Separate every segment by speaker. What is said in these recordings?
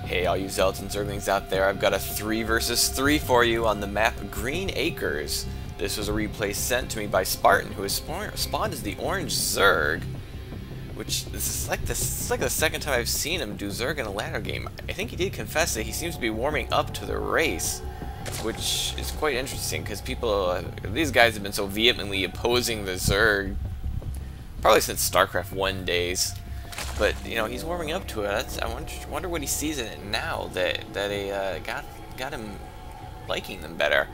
Speaker 1: Hey all you Zealots and Zerglings out there, I've got a 3 versus 3 for you on the map Green Acres. This was a replay sent to me by Spartan, who has spawned as the orange Zerg, which this is like the second time I've seen him do Zerg in a ladder game. I think he did confess that he seems to be warming up to the race, which is quite interesting because these guys have been so vehemently opposing the Zerg probably since StarCraft 1 days. But you know, he's warming up to it. I wonder what he sees in it now that got him liking them better.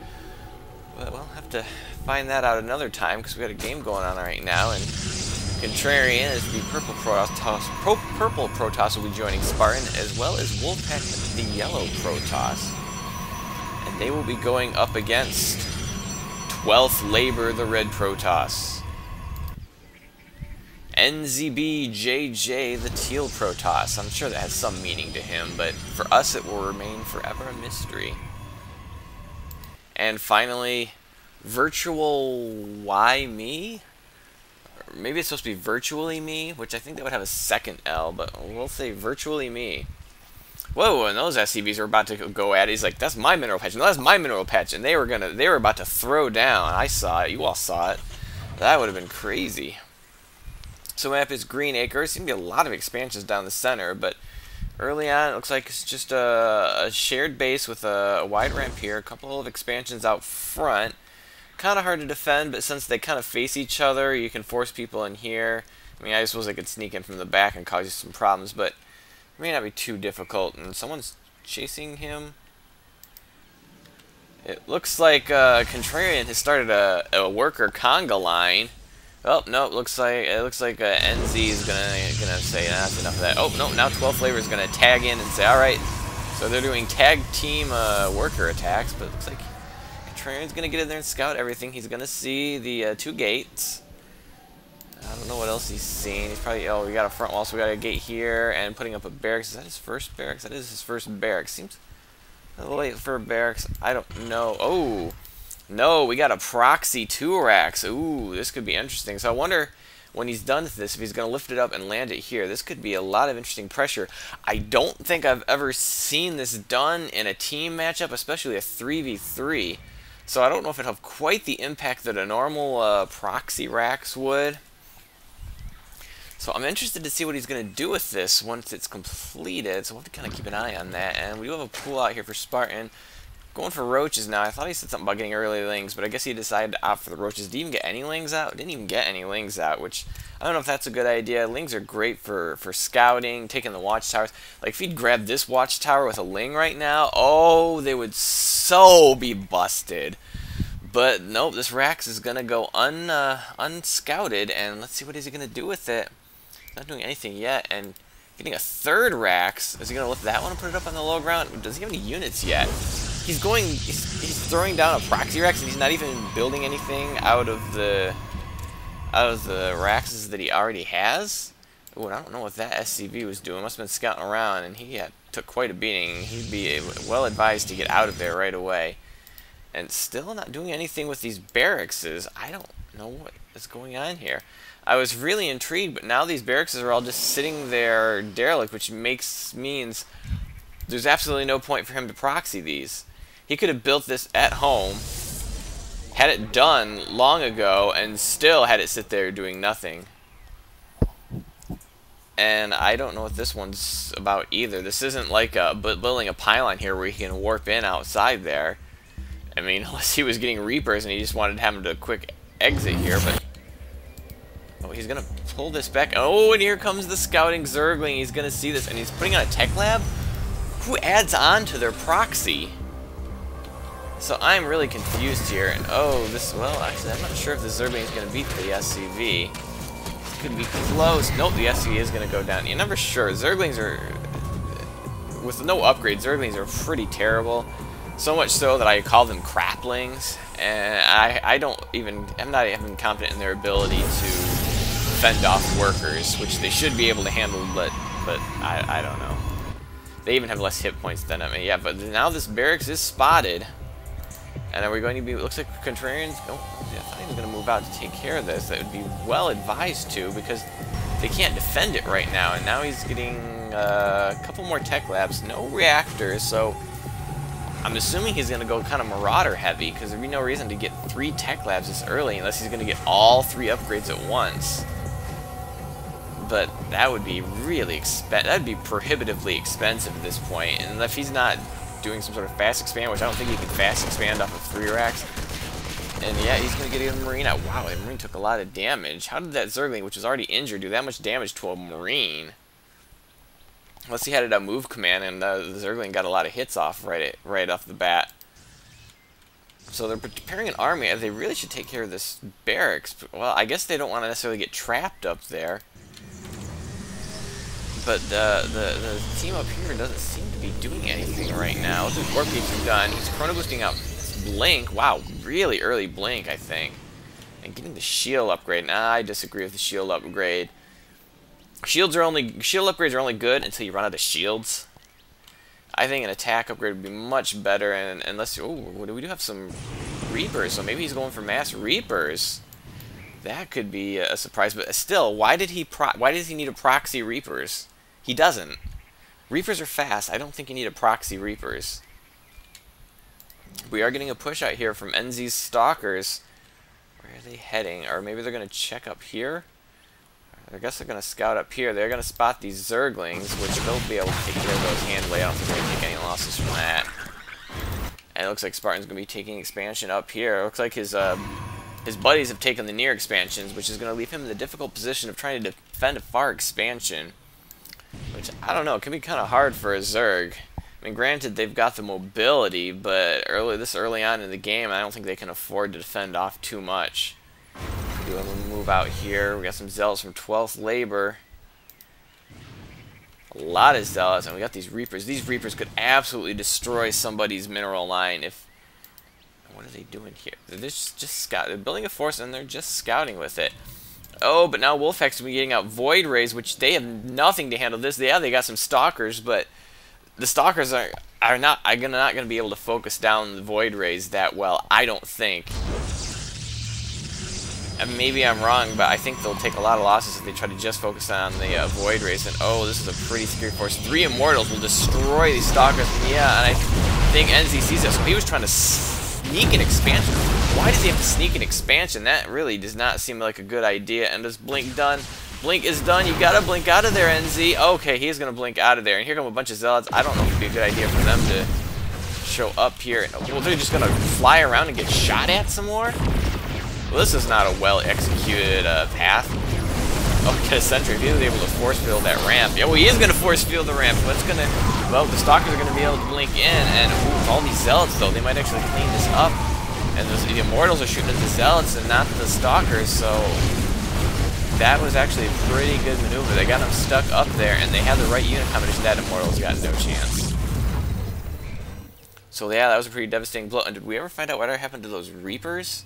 Speaker 1: But we'll have to find that out another time because we got a game going on right now. And Contrarian is the purple Protoss will be joining Spartan, as well as Wolfpack the yellow Protoss, and they will be going up against 12th Labor the red Protoss. NZBJJ, the teal Protoss. I'm sure that has some meaning to him, but for us it will remain forever a mystery. And finally, Virtual Why Me? Or maybe it's supposed to be Virtually Me, which I think that would have a second L, but we'll say Virtually Me. Whoa, and those SCVs were about to go at it. He's like, that's my mineral patch. No, that's my mineral patch. And they were about to throw down. I saw it. You all saw it. That would have been crazy. So map is Green Acres. Seems to be a lot of expansions down the center, but early on it looks like it's just a shared base with a wide ramp here, a couple of expansions out front. Kind of hard to defend, but since they kind of face each other, you can force people in here. I mean, I suppose I could sneak in from the back and cause you some problems, but it may not be too difficult. And someone's chasing him. It looks like Contrarian has started a worker conga line. Oh no! It looks like NZ is gonna say that's enough of that. Oh no! Now 12th Labor is gonna tag in and say, all right. So they're doing tag team worker attacks, but it looks like Contrarian's gonna get in there and scout everything. He's gonna see the 2 gates. I don't know what else he's seen. He's probably we got a front wall, so we got a gate here and putting up a barracks. Is that his first barracks? That is his first barracks. Seems a little late for a barracks. I don't know. Oh. No, we got a proxy 2 racks. Ooh, this could be interesting. So I wonder when he's done with this, if he's going to lift it up and land it here. This could be a lot of interesting pressure. I don't think I've ever seen this done in a team matchup, especially a 3v3. So I don't know if it'll have quite the impact that a normal proxy racks would. So I'm interested to see what he's going to do with this once it's completed. So we'll have to kind of keep an eye on that. And we do have a pool out here for Spartan. Going for roaches now. I thought he said something about getting early lings, but I guess he decided to opt for the roaches. Did he even get any lings out? Didn't even get any lings out, which I don't know if that's a good idea. Lings are great for scouting, taking the watchtowers. Like if he'd grabbed this watchtower with a ling right now, oh, they would so be busted. But nope, this Rax is gonna go unscouted, and let's see what is he gonna do with it. Not doing anything yet, and getting a 3rd Rax. Is he gonna lift that one and put it up on the low ground? Does he have any units yet? He's throwing down a proxy Rax, and he's not even building anything out of the Raxes that he already has. Ooh, I don't know what that SCV was doing. Must have been scouting around, and he took quite a beating. He'd be well advised to get out of there right away. And still not doing anything with these barracks. I don't know what is going on here. I was really intrigued, but now these barracks are all just sitting there derelict, which means there's absolutely no point for him to proxy these. He could have built this at home, had it done long ago, and still had it sit there doing nothing. And I don't know what this one's about either. This isn't like building a pylon here where he can warp in outside there. I mean, unless he was getting Reapers and he just wanted to have him to quick exit here, but oh, he's gonna pull this back. Oh, and here comes the scouting Zergling. He's gonna see this, and he's putting on a tech lab. Who adds on to their proxy? So I'm really confused here. And oh, well, actually, I'm not sure if the Zergling is going to beat the SCV. It could be close. Nope, the SCV is going to go down. You're never sure. Zerglings are, with no upgrades, Zerglings are pretty terrible. So much so that I call them craplings. And I'm not even confident in their ability to fend off workers, which they should be able to handle, but I don't know. They even have less hit points than I mean, yeah, but now this barracks is spotted. And are we going to be, it looks like Contrarians, oh, I thought he was going to move out to take care of this. That would be well advised to, because they can't defend it right now. And now he's getting getting a couple more tech labs. No reactors, so I'm assuming he's going to go kind of Marauder heavy, because there'd be no reason to get 3 tech labs this early unless he's going to get all 3 upgrades at once. But that would be really that'd be prohibitively expensive at this point, and if he's not doing some sort of fast expand, which I don't think he can fast expand off of 3 racks. And yeah, he's going to get a Marine out. Wow, that Marine took a lot of damage. How did that Zergling, which was already injured, do that much damage to a Marine? Unless he had a move command, and the Zergling got a lot of hits off right off the bat. So they're preparing an army. They really should take care of this barracks. Well, I guess they don't want to necessarily get trapped up there. But the team up here doesn't seem to be doing anything right now. The core peaks are done. He's chrono boosting up Blink. Wow, really early Blink, I think. And getting the shield upgrade. Nah, I disagree with the shield upgrade. Shield upgrades are only good until you run out of shields. I think an attack upgrade would be much better, and unless we do have some Reapers, so maybe he's going for mass Reapers. That could be a surprise, but still, why does he need a proxy Reapers? He doesn't. Reapers are fast. I don't think you need a proxy Reapers. We are getting a push out here from NZ's Stalkers. Where are they heading? Or maybe they're going to check up here? I guess they're going to scout up here. They're going to spot these Zerglings, which they'll be able to take care of those handily. I don't think they're going to take any losses from that. And it looks like Spartan's going to be taking expansion up here. It looks like his buddies have taken the near expansions, which is going to leave him in the difficult position of trying to defend a far expansion. Which, I don't know, it can be kind of hard for a Zerg. I mean, granted, they've got the mobility, but this early on in the game, I don't think they can afford to defend off too much. Do a move out here. We got some Zealots from 12th Labor. A lot of Zealots, and we got these Reapers. These Reapers could absolutely destroy somebody's mineral line if... What are they doing here? They're just they're building a force, and they're just scouting with it. Oh, but now Wolfhack's going to be getting out Void Rays, which they have nothing to handle this. Yeah, they got some Stalkers, but the Stalkers are not going to be able to focus down the Void Rays that well, I don't think. And maybe I'm wrong, but I think they'll take a lot of losses if they try to just focus on the Void Rays. And oh, this is a pretty scary force. 3 Immortals will destroy these Stalkers. And yeah, and I think NZ sees this. So he was trying to sneak an expansion. Why does he have to sneak an expansion? That really does not seem like a good idea. And is Blink done? Blink is done. You gotta blink out of there, NZ. Okay, he's gonna blink out of there. And here come a bunch of Zealots. I don't know if it'd be a good idea for them to show up here. Well, they're just gonna fly around and get shot at some more? Well, this is not a well-executed path. Oh, get a sentry. If he was able to force field that ramp. Yeah, well, he is going to force field the ramp. What's going to... Well, the Stalkers are going to be able to blink in. And ooh, all these Zealots, though, they might actually clean this up. And the Immortals are shooting at the Zealots and not the Stalkers, so... That was actually a pretty good maneuver. They got them stuck up there, and they had the right unit combination. That Immortals got no chance. So, yeah, that was a pretty devastating blow. And did we ever find out whatever happened to those Reapers?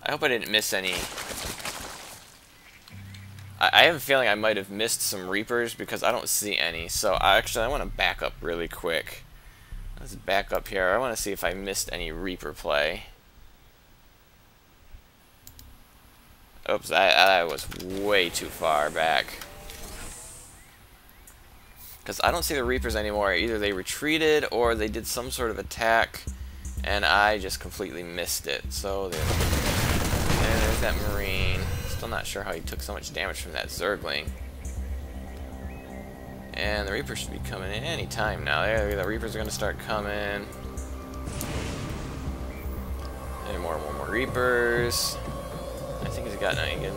Speaker 1: I hope I didn't miss any. I have a feeling I might have missed some Reapers because I don't see any. So actually, I want to back up really quick. Let's back up here. I want to see if I missed any Reaper play. Oops, I was way too far back. Because I don't see the Reapers anymore. Either they retreated or they did some sort of attack, and I just completely missed it. So there's that Marine. Still not sure how he took so much damage from that Zergling. And the Reapers should be coming in any time now. There, the Reapers are going to start coming. And more Reapers. I think he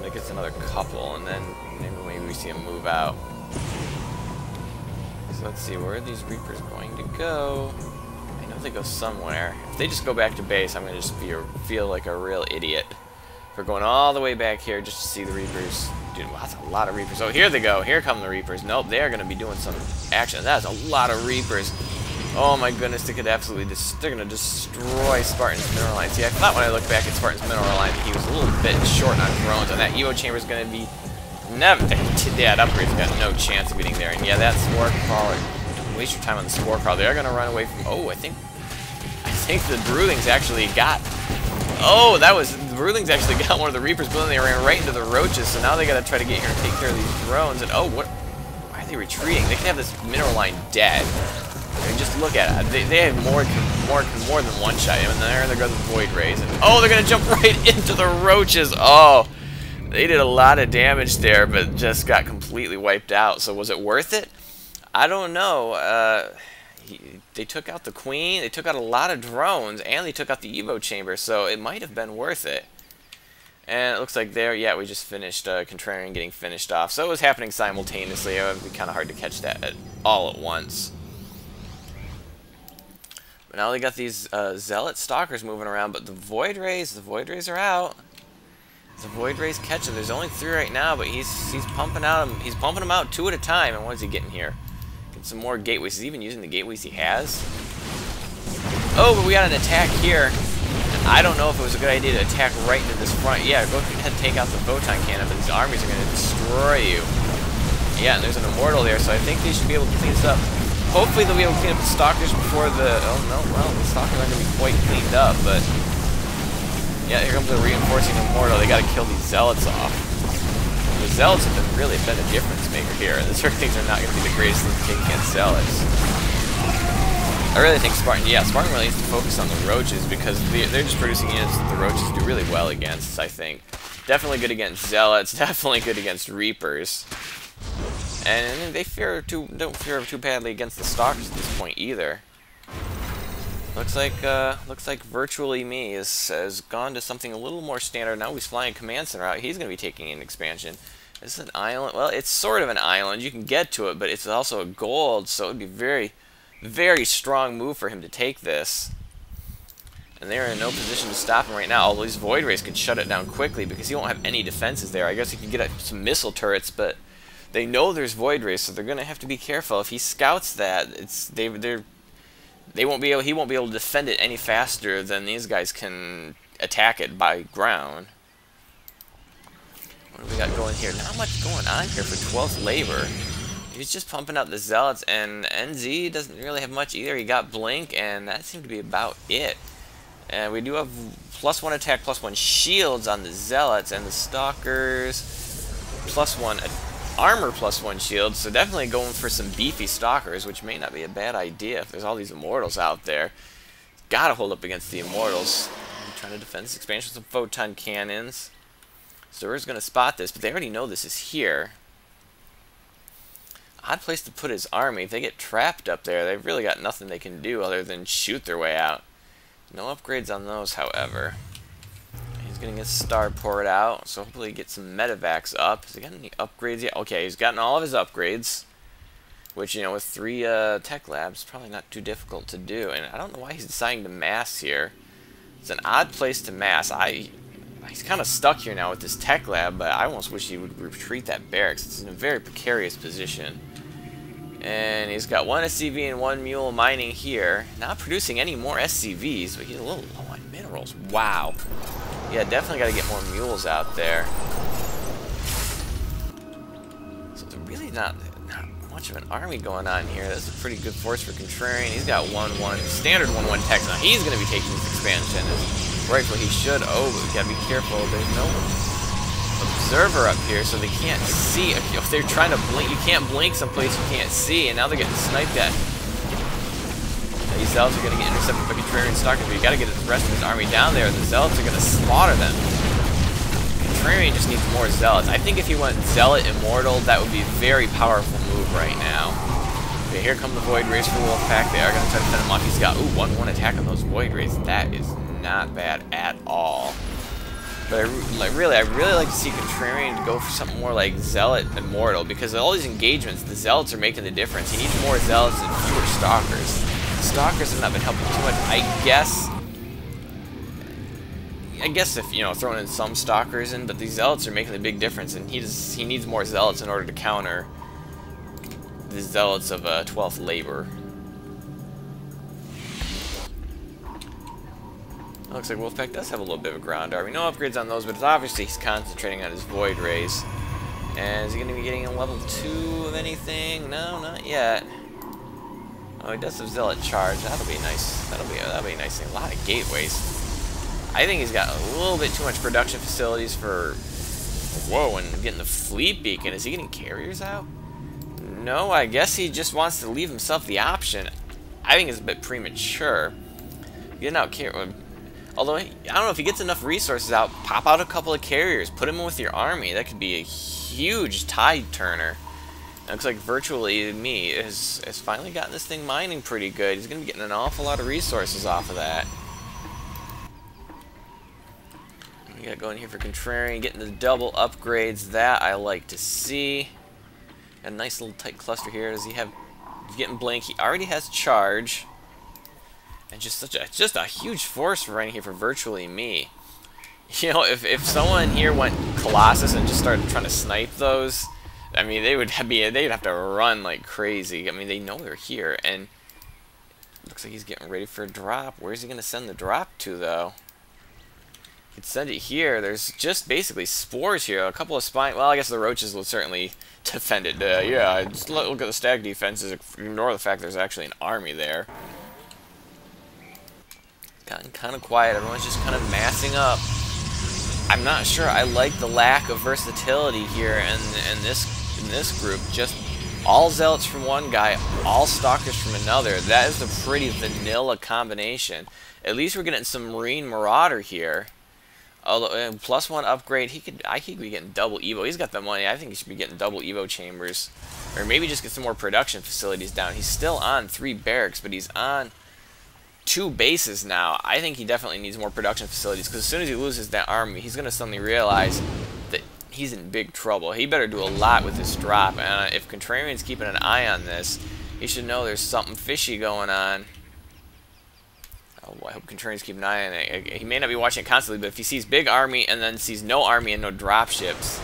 Speaker 1: gets another couple, and then maybe we see him move out. So let's see, where are these Reapers going to go? I know they go somewhere. If they just go back to base, I'm going to just feel like a real idiot for going all the way back here just to see the Reapers. Dude, well, that's a lot of Reapers. Oh, here they go. Here come the Reapers. Nope, they are going to be doing some action. That's a lot of Reapers. Oh my goodness, they could absolutely they're going to destroy Spartan's mineral line. See, I thought when I looked back at Spartan's mineral line, he was a little bit short on drones, and that Evo chamber is going to be that upgrade's got no chance of getting there. And yeah, that Spore Crawler, don't waste your time on the Spore Crawler. They're going to run away from, I think the Broodlings actually got, the Broodlings actually got one of the Reapers, but then they ran right into the Roaches, so now they got to try to get here and take care of these drones, and why are are they retreating? They can have this mineral line dead. I mean, just look at it. They have more than one shot. And there goes the Void Rays. And, oh, they're going to jump right into the roaches. Oh, they did a lot of damage there, but just got completely wiped out. So was it worth it? I don't know. They took out the Queen. They took out a lot of drones. And they took out the Evo Chamber. So it might have been worth it. And it looks like there, yeah, we just finished Contrarian getting finished off. So it was happening simultaneously. It would be kind of hard to catch that all at once. But now they got these Zealot Stalkers moving around, but the Void Rays are out. The Void Rays catch them. There's only 3 right now, but he's pumping them out 2 at a time. And what is he getting here? Getting some more gateways. He's even using the gateways he has. Oh, but we got an attack here. I don't know if it was a good idea to attack right into this front. Yeah, go ahead and take out the photon cannon, but these armies are going to destroy you. Yeah, and there's an immortal there, so I think they should be able to clean this up. Hopefully they'll be able to clean up the stalkers before the... Oh, no, well, the stalkers aren't going to be quite cleaned up, but... Yeah, here comes the reinforcing immortal. They got to kill these zealots off. The zealots have really been a difference maker here. The certain things are not going to be the greatest thing to take against zealots. I really think Spartan really needs to focus on the roaches because they're just producing units that the roaches do really well against, I think. Definitely good against zealots, definitely good against reapers. And they don't fear too badly against the stalkers at this point either. Looks like Virtually Me has gone to something a little more standard. Now he's flying a command center out. He's going to be taking an expansion. Is this an island? Well, it's sort of an island. You can get to it, but it's also a gold, so it would be very strong move for him to take this. And they're in no position to stop him right now. All these Void Rays could shut it down quickly because he won't have any defenses there. I guess he could get some missile turrets, but they know there's Void Rays, so they're going to have to be careful. If he scouts that, he won't be able to defend it any faster than these guys can attack it by ground. What do we got going here? Not much going on here for 12th Labor. He's just pumping out the Zealots, and NZ doesn't really have much either. He got Blink, and that seemed to be about it. And we do have +1 attack, +1 shields on the Zealots, and the Stalkers +1 armor, +1 shields. So definitely going for some beefy Stalkers, which may not be a bad idea if there's all these Immortals out there. Gotta hold up against the Immortals. I'm trying to defend this expansion with some photon cannons. Zer's gonna spot this, but they already know this is here. Odd place to put his army. If they get trapped up there, they've really got nothing they can do other than shoot their way out. No upgrades on those, however. He's going to get Starport out, so hopefully get some medevacs up. Has he got any upgrades yet? Okay, he's gotten all of his upgrades, which, you know, with 3 tech labs, probably not too difficult to do. And I don't know why he's deciding to mass here. It's an odd place to mass. He's kind of stuck here now with this tech lab, but I almost wish he would retreat that barracks. It's in a very precarious position. And he's got 1 SCV and 1 mule mining here. Not producing any more SCVs, but he's a little low on minerals. Wow. Yeah, definitely got to get more mules out there. So there's really not much of an army going on here. That's a pretty good force for Contrarian. He's got 1-1, standard 1-1 techs. Now he's going to be taking this expansion. Rightfully he should. Oh, but we got to be careful. There's no observer up here, so they can't see. If they're trying to blink, you can't blink someplace you can't see, and now they're getting sniped at. These Zealots are going to get intercepted by Contrarian Stalkers, but you got to get the rest of his army down there, and the Zealots are going to slaughter them. Contrarian just needs more Zealots. I think if he went Zealot Immortal, that would be a very powerful move right now. Okay, here come the Void Rays for Wolfpack. They are going to try to fend him off. He's got, 1-1 attack on those Void Rays. That is not bad at all. But I really like to see Contrarian go for something more like Zealot Immortal, because all these engagements, the Zealots are making the difference. He needs more Zealots and fewer Stalkers. The Stalkers have not been helping too much. I guess if, you know, throwing in some Stalkers in, but these Zealots are making a big difference, and he needs more Zealots in order to counter the Zealots of 12th Labor. Looks like Wolfpack does have a little bit of a ground army. No upgrades on those, but it's obviously he's concentrating on his Void Rays. And is he going to be getting a level 2 of anything? No, not yet. Oh, he does have Zealot Charge. That'll be nice. That'll be a nice thing. A lot of gateways. I think he's got a little bit too much production facilities for... Whoa, and getting the Fleet Beacon. Is he getting carriers out? No, I guess he just wants to leave himself the option. I think it's a bit premature. Getting out although, I don't know, if he gets enough resources out, pop out a couple of carriers, put him in with your army. That could be a huge tide turner. It looks like Virtually Me has finally gotten this thing mining pretty good. He's going to be getting an awful lot of resources off of that. We got going here for Contrarian, getting the double upgrades. That I like to see. Got a nice little tight cluster here. Does he have... He's getting blank. He already has charge. And just a huge force running here for Virtually Me. You know, if someone here went Colossus and just started trying to snipe those, I mean, they'd have to run like crazy. I mean, they know they're here, and looks like he's getting ready for a drop. Where's he going to send the drop to, though? He could send it here. There's just basically spores here. A couple of spine. Well, I guess the roaches will certainly defend it. Yeah, just look at the stag defenses. Ignore the fact there's actually an army there. It's gotten kind of quiet. Everyone's just kind of massing up. I'm not sure I like the lack of versatility here in this group. Just all zealots from one guy, all stalkers from another. That is a pretty vanilla combination. At least we're getting some Marine Marauder here. Although +1 upgrade, I could be getting double Evo. He's got the money. I think he should be getting double Evo chambers, or maybe just get some more production facilities down. He's still on 3 barracks, but he's on 2 bases now. I think he definitely needs more production facilities, because as soon as he loses that army, he's going to suddenly realize that he's in big trouble. He better do a lot with this drop, and if Contrarian's keeping an eye on this, he should know there's something fishy going on. Oh, I hope Contrarian's keeping an eye on it. He may not be watching it constantly, but if he sees big army and then sees no army and no dropships,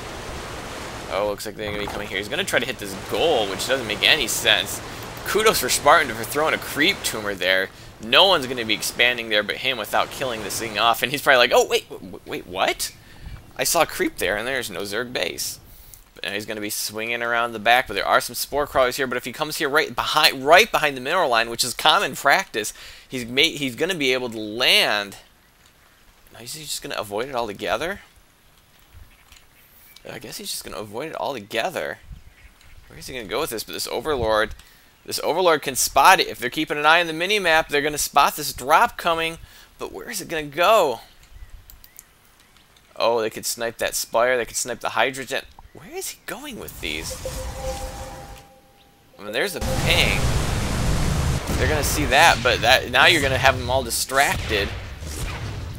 Speaker 1: oh, looks like they're going to be coming here. He's going to try to hit this goal, which doesn't make any sense. Kudos for Spartan for throwing a creep tumor there. No one's going to be expanding there but him without killing this thing off. And he's probably like, oh, wait, what? I saw a creep there, and there's no Zerg base. And he's going to be swinging around the back, but there are some spore crawlers here. But if he comes here right behind the mineral line, which is common practice, he's going to be able to land. Is he just going to avoid it altogether? I guess he's just going to avoid it altogether. Where is he going to go with this? But this Overlord can spot it. If they're keeping an eye on the mini-map, they're going to spot this drop coming. But where is it going to go? Oh, they could snipe that Spire. They could snipe the Hydrogen. Where is he going with these? I mean, there's a ping. They're going to see that, but now you're going to have them all distracted.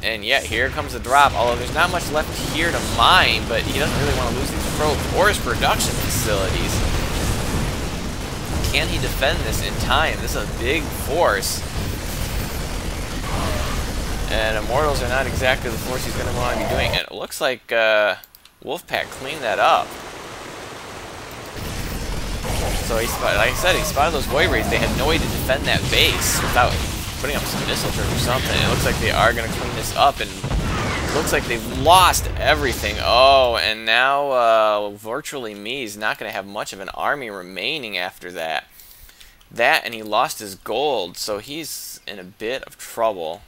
Speaker 1: And yeah, here comes the drop. Although there's not much left here to mine, but he doesn't really want to lose these forest production facilities. Can he defend this in time? This is a big force. And Immortals are not exactly the force he's going to want to be doing. And it looks like Wolfpack cleaned that up. So he spotted, like I said, he spotted those void raids. They had no way to defend that base without putting up some missile turrets or something. It looks like they are going to clean this up, and it looks like they've lost everything. Oh, and now Virtually Me is not going to have much of an army remaining after that. And he lost his gold, so he's in a bit of trouble.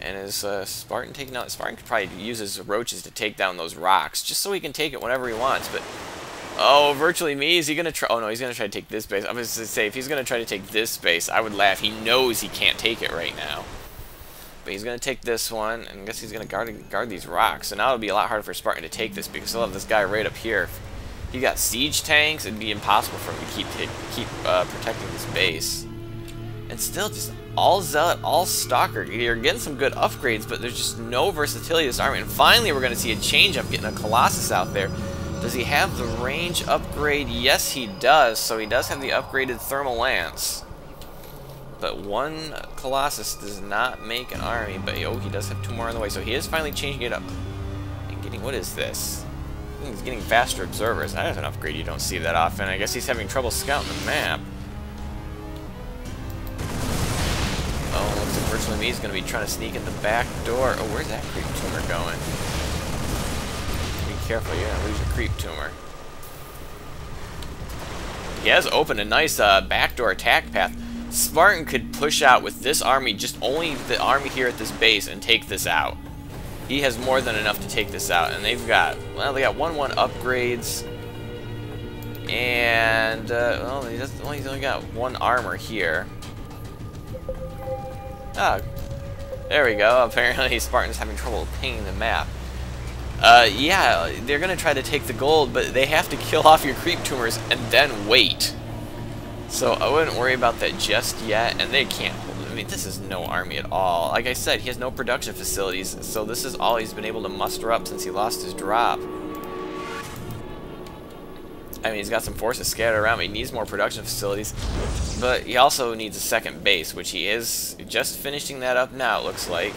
Speaker 1: And is Spartan taking out? Spartan could probably use his roaches to take down those rocks, just so he can take it whenever he wants. But oh, Virtually Me, is he gonna try? Oh no, he's gonna try to take this base. I was gonna say, if he's gonna try to take this base, I would laugh. He knows he can't take it right now, but he's gonna take this one, and I guess he's gonna guard these rocks. So now it'll be a lot harder for Spartan to take this, because he'll have this guy right up here. If he got siege tanks, it'd be impossible for him to keep protecting this base. And still, just all Zealot, all Stalker. You're getting some good upgrades, but there's just no versatility to this army. And finally, we're going to see a change up, getting a Colossus out there. Does he have the range upgrade? Yes, he does. So he does have the upgraded Thermal Lance. But one Colossus does not make an army. But oh, he does have 2 more on the way. So he is finally changing it up. And getting, what is this? He's getting faster observers. That's an upgrade you don't see that often. I guess he's having trouble scouting the map. Oh, looks like Virtually Me is going to be trying to sneak in the back door. Oh, where's that creep tumor going? Be careful, you're going to lose your creep tumor. He has opened a nice backdoor attack path. Spartan could push out with this army, just only the army here at this base, and take this out. He has more than enough to take this out, and they've got, well, they got 1-1 upgrades. And, well, he's only got one armor here. Ah, there we go. Apparently Spartan's having trouble pinging the map. Yeah, they're going to try to take the gold, but they have to kill off your creep tumors and then wait. So I wouldn't worry about that just yet, and they can't hold it. I mean, this is no army at all. Like I said, he has no production facilities, so this is all he's been able to muster up since he lost his drop. I mean, he's got some forces scattered around, but he needs more production facilities. But he also needs a second base, which he is just finishing that up now, it looks like.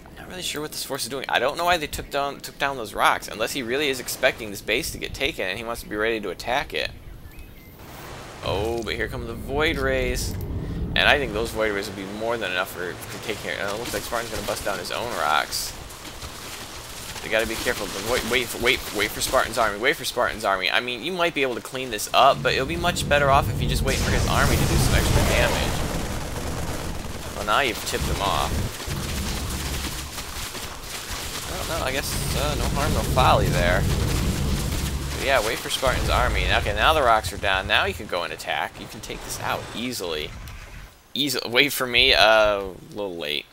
Speaker 1: I'm not really sure what this force is doing. I don't know why they took down those rocks, unless he really is expecting this base to get taken and he wants to be ready to attack it. Oh, but here come the Void Rays. And I think those Void Rays would be more than enough to take care. It looks like Spartan's going to bust down his own rocks. They got to be careful. Wait for Spartan's army. Wait for Spartan's army. I mean, you might be able to clean this up, but it'll be much better off if you just wait for his army to do some extra damage. Well, now you've tipped him off. Well, no, I guess no harm, no folly there. But yeah, wait for Spartan's army. Okay, now the rocks are down. Now you can go and attack. You can take this out easily. Wait for me. A little late.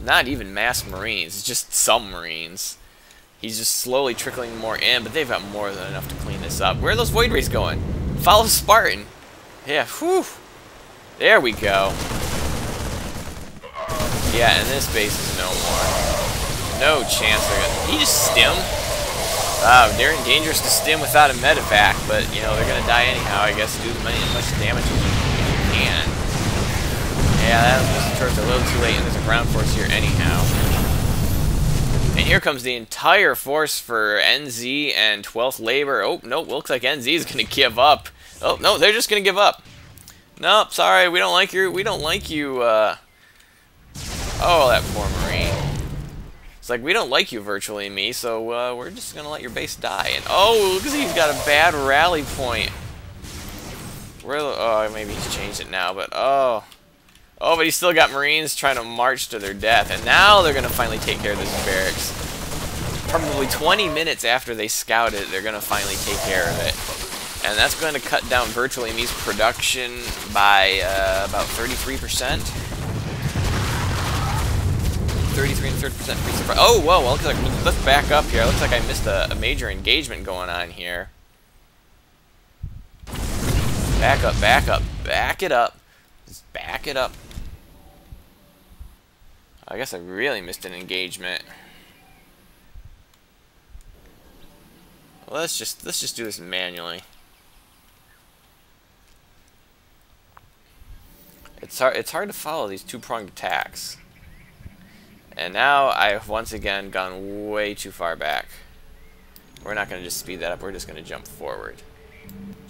Speaker 1: Not even mass marines, it's just some marines. He's just slowly trickling more in, but they've got more than enough to clean this up. Where are those Void Rays going? Follow Spartan. Yeah, whew. There we go. Yeah, and this base is no more. No chance they're gonna... Did he just stim? Wow, they're dangerous to stim without a medevac, but, you know, they're gonna die anyhow, I guess, do as much damage as you can. Yeah, that was a little too late, and there's a ground force here anyhow. And here comes the entire force for NZ and 12th Labor. Oh, no, looks like NZ is going to give up. Oh, no, they're just going to give up. Nope, sorry, we don't like you, Oh, that poor Marine. It's like, we don't like you, virtually me, so we're just going to let your base die. And, oh, look at he's got a bad rally point. Oh, maybe he's changed it now, but, oh. Oh, but he's still got Marines trying to march to their death. And now they're going to finally take care of this barracks. Probably 20 minutes after they scout it, they're going to finally take care of it. And that's going to cut down virtually me's production by about 33%. 33 and 30%. Oh, whoa, well, let's back up here. It looks like I missed a major engagement going on here. Back up, back up, back it up. Just back it up. I guess I really missed an engagement. Well, let's just do this manually. It's hard to follow these two-pronged attacks. And now I've once again gone way too far back. We're not going to just speed that up, we're just going to jump forward.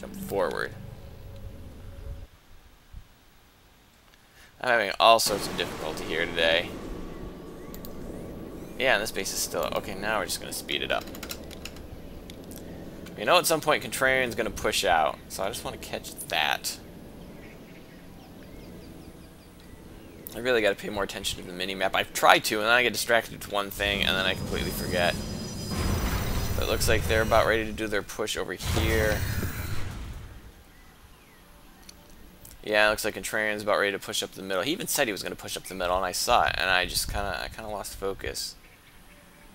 Speaker 1: Jump forward. I'm having all sorts of difficulty here today. Yeah, and this base is still... Okay, now we're just going to speed it up. You know, at some point, Contrarian's going to push out, so I just want to catch that. I really got to pay more attention to the mini-map. I've tried to, and then I get distracted with one thing, and then I completely forget. But it looks like they're about ready to do their push over here. Yeah, it looks like Contrarian's about ready to push up the middle. He even said he was going to push up the middle, and I saw it, and I just kind of lost focus.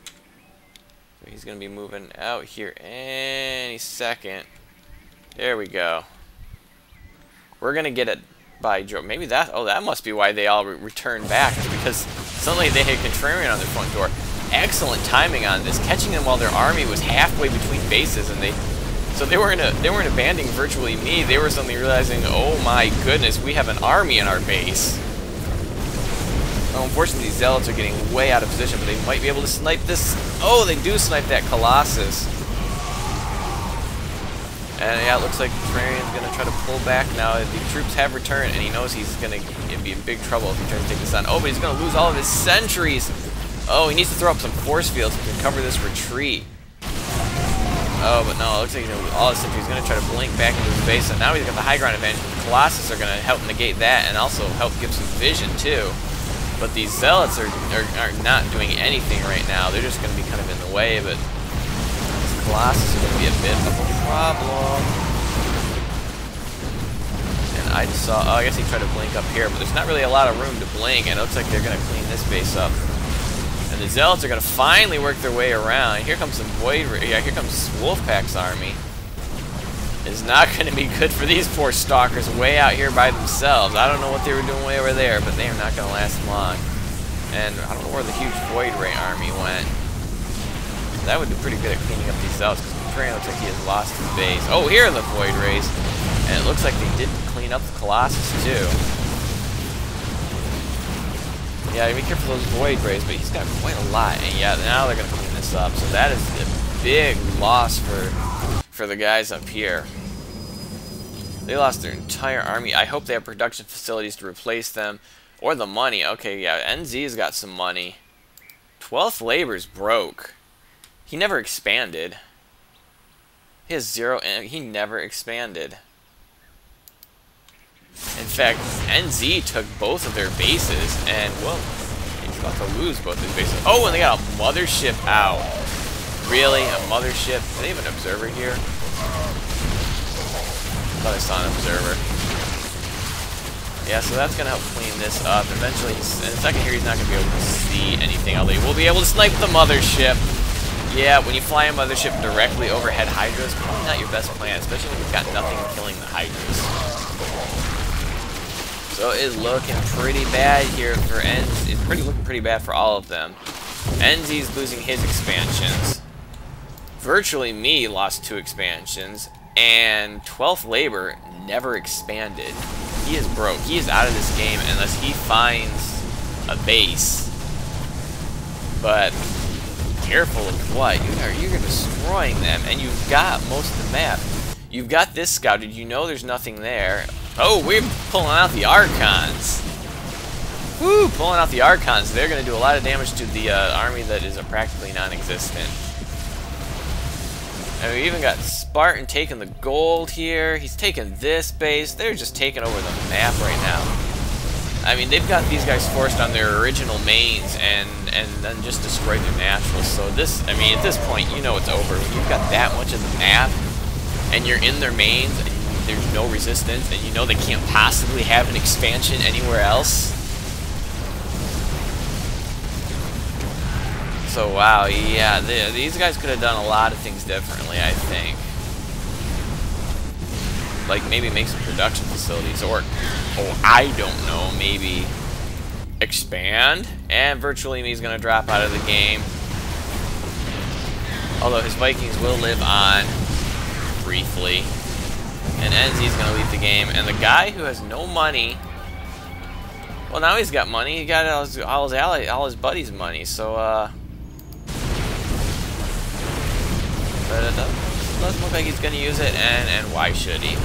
Speaker 1: So he's going to be moving out here any second. There we go. We're going to get it by Joe. Maybe that... Oh, that must be why they all returned back, because suddenly they had Contrarian on their front door. Excellent timing on this, catching them while their army was halfway between bases, and they weren't abandoning virtually me. They were suddenly realizing, oh my goodness, we have an army in our base. Well, unfortunately, these zealots are getting way out of position, but they might be able to snipe this. Oh, they do snipe that Colossus. And yeah, it looks like Contrarian's going to try to pull back now. The troops have returned, and he knows he's going to be in big trouble if he tries to take this on. Oh, but he's going to lose all of his sentries. Oh, he needs to throw up some force fields to cover this retreat. Oh, but no, it looks like all his sentries. He's going to try to blink back into his base, and now he's got the high ground advantage. The Colossus are going to help negate that, and also help give some vision, too. But these zealots are not doing anything right now. They're just going to be kind of in the way, but Colossus is going to be a bit of a problem. And I just saw, oh, I guess he tried to blink up here, but there's not really a lot of room to blink, and it looks like they're going to clean this base up. And the Zealots are going to finally work their way around. Here comes some here comes Wolfpack's army. It's not going to be good for these poor Stalkers way out here by themselves. I don't know what they were doing way over there, but they are not going to last long. And I don't know where the huge Void Ray army went. That would do pretty good at cleaning up these Zealots, because Contrarian looks like he has lost his base. Oh, here are the Void Rays. And it looks like they didn't clean up the Colossus, too. Yeah, be careful of those Void Rays, but he's got quite a lot. And yeah, now they're going to clean this up. So that is a big loss for the guys up here. They lost their entire army. I hope they have production facilities to replace them. Or the money. Okay, yeah, NZ's got some money. 12th Labor's broke. He never expanded. He has 0, and he never expanded. In fact, NZ took both of their bases, and, well, he's about to lose both his bases. Oh, and they got a mothership out. Really? A mothership? Do they have an observer here? I thought I saw an observer. Yeah, so that's going to help clean this up. Eventually, in a second here, he's not going to be able to see anything, although he will be able to snipe the mothership. Yeah, when you fly a mothership directly overhead Hydras, probably not your best plan, especially when you've got nothing killing the Hydras. So it's looking pretty bad here for NZ. It's looking pretty bad for all of them. NZ's losing his expansions. Virtually Me lost 2 expansions, and 12th Labor never expanded. He is broke. He is out of this game unless he finds a base. But careful of what? You're destroying them, and you've got most of the map. You've got this scouted. You know there's nothing there. Oh, we're pulling out the Archons. Woo! Pulling out the Archons. They're going to do a lot of damage to the army that is practically non-existent. And we even got Spartan taking the gold here. He's taking this base. They're just taking over the map right now. I mean, they've got these guys forced on their original mains and then just destroyed their naturals. So this, I mean, at this point, you know it's over. When you've got that much of the map and you're in their mains and there's no resistance and you know they can't possibly have an expansion anywhere else. So, wow, yeah, these guys could have done a lot of things differently, I think. Like, maybe make some production facilities, or I don't know, maybe expand. And Virtually Me's going to drop out of the game. Although his Vikings will live on, briefly. And NZ's going to leave the game. And the guy who has no money, well, now he's got money. He got all his buddies' money, so, but it doesn't look like he's going to use it, and why should he?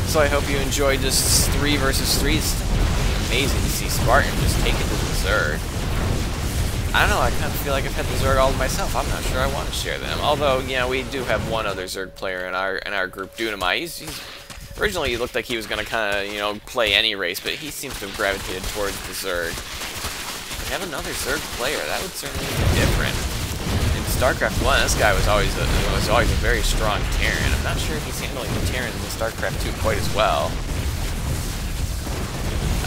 Speaker 1: So I hope you enjoyed this 3 versus 3. It's amazing to see Spartan just take it to the Zerg. I don't know, I kind of feel like I've had the Zerg all to myself. I'm not sure I want to share them. Although, you know, we do have one other Zerg player in our group, Dunamai. He's originally he looked like he was going to kind of, you know, play any race, but he seems to have gravitated towards the Zerg. We have another Zerg player. That would certainly be different. StarCraft 1, this guy was always a very strong Terran. I'm not sure if he's handling the Terrans in StarCraft 2 quite as well.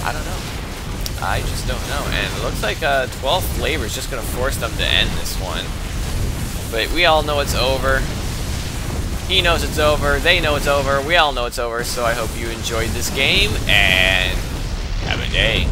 Speaker 1: I don't know. I just don't know. And it looks like 12th Labor is just going to force them to end this one. But we all know it's over. He knows it's over. They know it's over. We all know it's over. So I hope you enjoyed this game, and have a day.